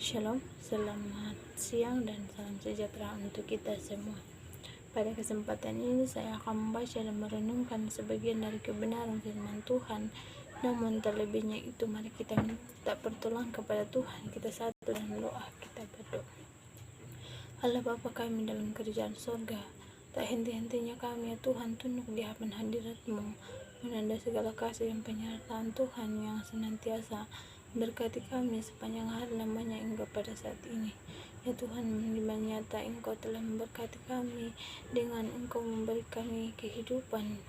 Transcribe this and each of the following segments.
Shalom, selamat siang dan salam sejahtera untuk kita semua. Pada kesempatan ini saya akan membaca dan merenungkan sebagian dari kebenaran firman Tuhan. Namun terlebihnya itu, mari kita minta pertolongan kepada Tuhan. Kita satu dalam doa, kita berdoa. Allah Bapa kami dalam kerjaan surga, tak henti-hentinya kami ya Tuhan tunduk di hadapan hadirat-Mu, menanda segala kasih dan penyertaan Tuhan yang senantiasa berkati kami sepanjang hari lamanya hingga pada saat ini. Ya Tuhan, nyata Engkau telah memberkati kami dengan Engkau memberi kami kehidupan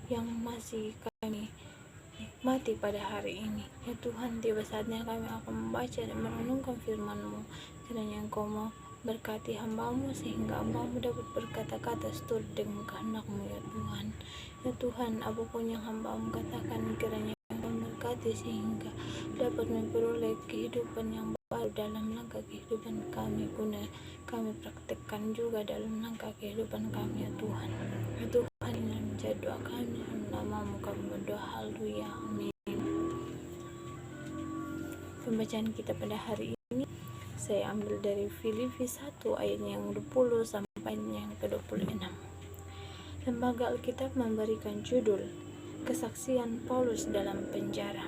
yang masih kami nikmati pada hari ini. Ya Tuhan, tiba saatnya kami akan membaca dan merenungkan firman-Mu. Kiranya Engkau mau berkati hamba-Mu sehingga hamba-Mu dapat berkata-kata seturut dengan kehendak-Mu ya Tuhan. Ya Tuhan, apapun yang hamba-Mu katakan, kiranya Engkau berkati sehingga dapat memperoleh kehidupan yang baru dalam langkah kehidupan kami, guna kami praktekkan juga dalam langkah kehidupan kami ya Tuhan. Ya Tuhan, ini menjadi doa kami, dalam nama-Mu kami berdoa, haleluya, amin. Pembacaan kita pada hari ini saya ambil dari Filipi 1 ayat yang 20 sampai yang ke-26. Lembaga Alkitab memberikan judul Kesaksian Paulus dalam Penjara.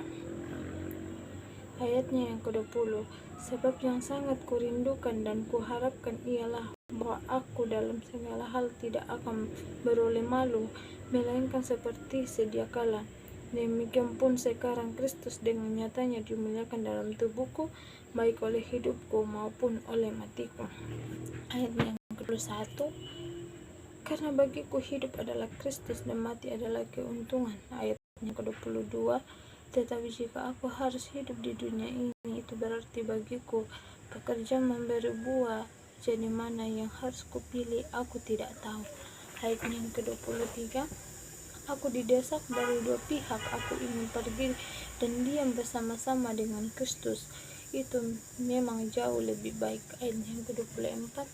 Ayatnya yang ke-20, sebab yang sangat kurindukan dan kuharapkan ialah bahwa aku dalam segala hal tidak akan beroleh malu, melainkan seperti sedia kala. Demikian pun sekarang Kristus dengan nyatanya dimuliakan dalam tubuhku, baik oleh hidupku maupun oleh matiku. Ayatnya yang ke-21, karena bagiku hidup adalah Kristus dan mati adalah keuntungan. Ayatnya ke-22, tetapi jika aku harus hidup di dunia ini, itu berarti bagiku pekerjaan memberi buah. Jadi mana yang harus kupilih, aku tidak tahu. Ayat yang ke-23, aku didesak dari dua pihak. Aku ingin pergi dan diam bersama-sama dengan Kristus. Itu memang jauh lebih baik. Ayat yang ke-24,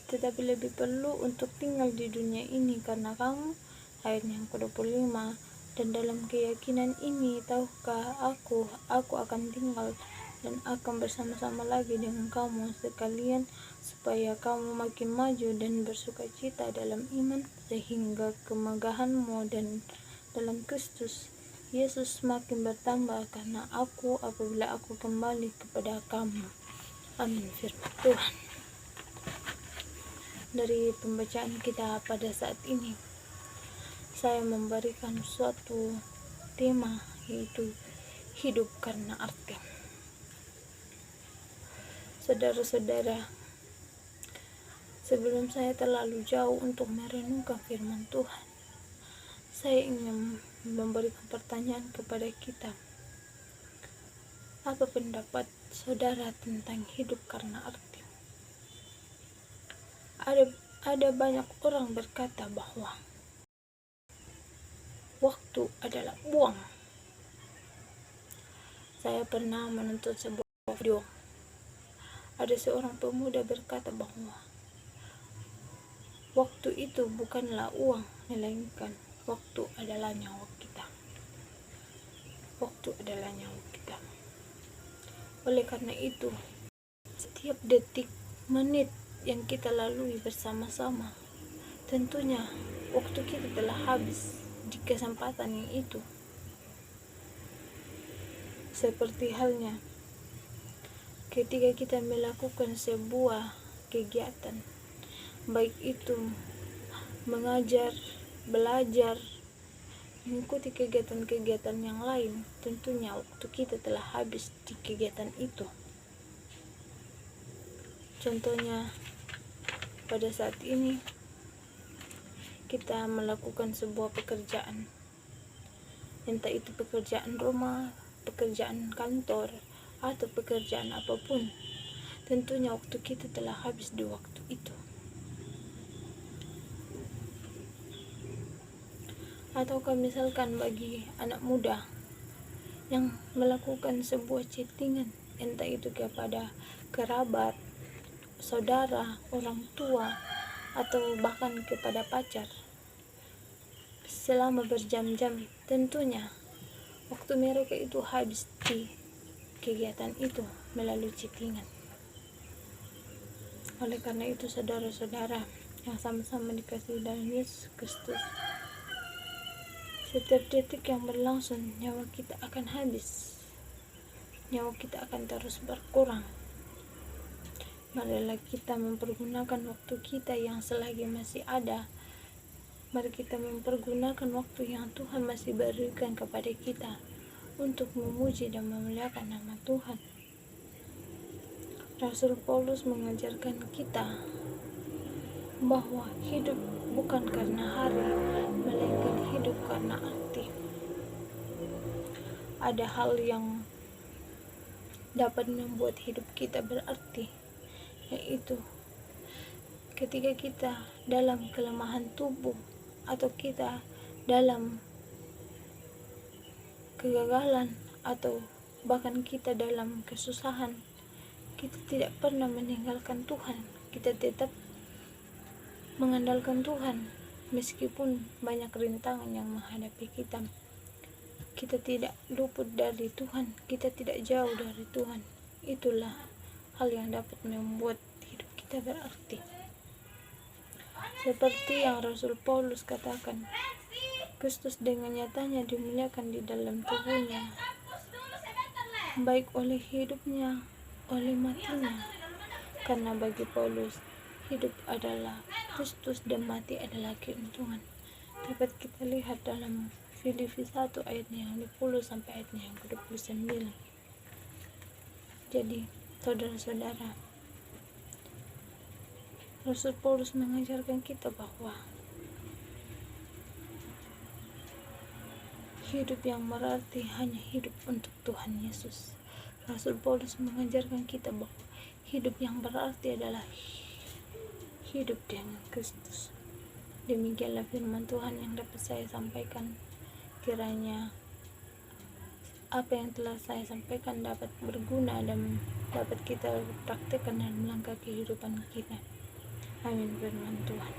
tetapi lebih perlu untuk tinggal di dunia ini karena kamu. Ayat yang ke-25, dan dalam keyakinan ini tahukah aku akan tinggal dan akan bersama-sama lagi dengan kamu sekalian, supaya kamu makin maju dan bersukacita dalam iman, sehingga kemegahanmu dan dalam Kristus Yesus semakin bertambah karena aku apabila aku kembali kepada kamu. Amin. Firman Tuhan. Dari pembacaan kita pada saat ini, saya memberikan suatu tema, yaitu hidup karena arti. Saudara-saudara, sebelum saya terlalu jauh untuk merenungkan firman Tuhan, saya ingin memberikan pertanyaan kepada kita. Apa pendapat saudara tentang hidup karena arti? Ada banyak orang berkata bahwa waktu adalah uang. Saya pernah menonton sebuah video. Ada seorang pemuda berkata bahwa waktu itu bukanlah uang, melainkan waktu adalah nyawa kita. Waktu adalah nyawa kita. Oleh karena itu, setiap detik, menit yang kita lalui bersama-sama, tentunya waktu kita telah habis di kesempatan yang itu. Seperti halnya ketika kita melakukan sebuah kegiatan, baik itu mengajar, belajar, mengikuti kegiatan-kegiatan yang lain, tentunya waktu kita telah habis di kegiatan itu. Contohnya, pada saat ini kita melakukan sebuah pekerjaan, entah itu pekerjaan rumah, pekerjaan kantor, atau pekerjaan apapun, tentunya waktu kita telah habis di waktu itu. Ataukah misalkan bagi anak muda yang melakukan sebuah chattingan, entah itu kepada kerabat, saudara, orang tua, atau bahkan kepada pacar selama berjam-jam, tentunya waktu mereka itu habis di kegiatan itu melalui chattingan. Oleh karena itu, saudara-saudara yang sama-sama dikasihi dalam Yesus Kristus, setiap detik yang berlangsung, nyawa kita akan habis, nyawa kita akan terus berkurang. Marilah kita mempergunakan waktu kita yang selagi masih ada. Mari kita mempergunakan waktu yang Tuhan masih berikan kepada kita untuk memuji dan memuliakan nama Tuhan. Rasul Paulus mengajarkan kita bahwa hidup bukan karena hari, melainkan hidup karena arti. Ada hal yang dapat membuat hidup kita berarti, yaitu ketika kita dalam kelemahan tubuh atau kita dalam kegagalan atau bahkan kita dalam kesusahan, kita tidak pernah meninggalkan Tuhan. Kita tetap mengandalkan Tuhan meskipun banyak rintangan yang menghadapi kita. Kita tidak luput dari Tuhan, kita tidak jauh dari Tuhan. Itulah hal yang dapat membuat hidup kita berarti. Seperti yang Rasul Paulus katakan, Kristus dengan nyatanya dimuliakan di dalam tubuhnya, baik oleh hidupnya, oleh matinya. Karena bagi Paulus, hidup adalah Kristus dan mati adalah keuntungan. Dapat kita lihat dalam Filipi 1 ayatnya yang 10 sampai ayatnya yang ke-29. Jadi, saudara-saudara, Rasul Paulus mengajarkan kita bahwa hidup yang berarti hanya hidup untuk Tuhan Yesus. Rasul Paulus mengajarkan kita bahwa hidup yang berarti adalah hidup dengan Kristus. Demikianlah firman Tuhan yang dapat saya sampaikan. Kiranya apa yang telah saya sampaikan dapat berguna dan dapat kita praktekkan dalam langkah kehidupan kita. Amin, firman Tuhan.